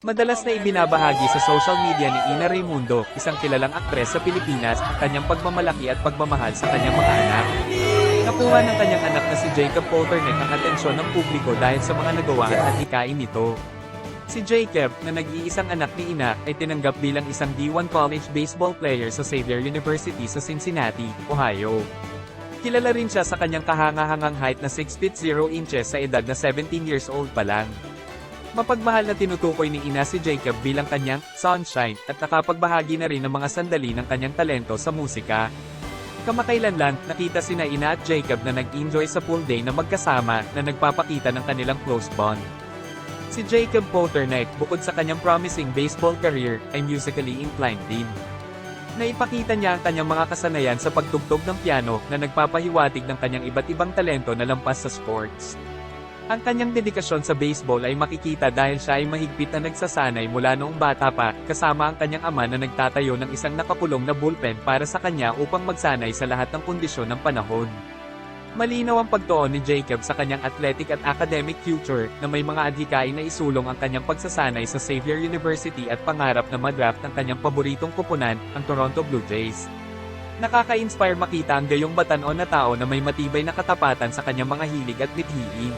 Madalas na ibinabahagi sa social media ni Ina Raimundo, isang kilalang aktres sa Pilipinas, ang kanyang pagmamalaki at pagmamahal sa kanyang mga anak. Nakuha ng kanyang anak na si Jacob Polterneck ang atensyon ng publiko dahil sa mga nagawa at adhikain nito. Si Jacob, na nag-iisang anak ni Ina, ay tinanggap bilang isang D1 college baseball player sa Xavier University sa Cincinnati, Ohio. Kilala rin siya sa kanyang kahangahangang height na 6 feet 0 inches sa edad na 17 years old pa lang. Mapagmahal na tinutukoy ni Ina si Jacob bilang kanyang sunshine at nakapagbahagi na rin ng mga sandali ng kanyang talento sa musika. Kamakailan lang, nakita sina Ina at Jacob na nag-enjoy sa pool day na magkasama na nagpapakita ng kanilang close bond. Si Jacob Polterneck, bukod sa kanyang promising baseball career, ay musically inclined din. Naipakita niya ang kanyang mga kasanayan sa pagtugtog ng piano na nagpapahiwatig ng kanyang iba't ibang talento na lampas sa sports. Ang kanyang dedikasyon sa baseball ay makikita dahil siya ay mahigpit na nagsasanay mula noong bata pa, kasama ang kanyang ama na nagtatayo ng isang nakakulong na bullpen para sa kanya upang magsanay sa lahat ng kondisyon ng panahon. Malinaw ang pagtuon ni Jacob sa kanyang athletic at academic future, na may mga adhikain na isulong ang kanyang pagsasanay sa Xavier University at pangarap na madraft ng kanyang paboritong kupunan, ang Toronto Blue Jays. Nakaka-inspire makita ang gayong batanon na tao na may matibay na katapatan sa kanyang mga hilig at mithiin.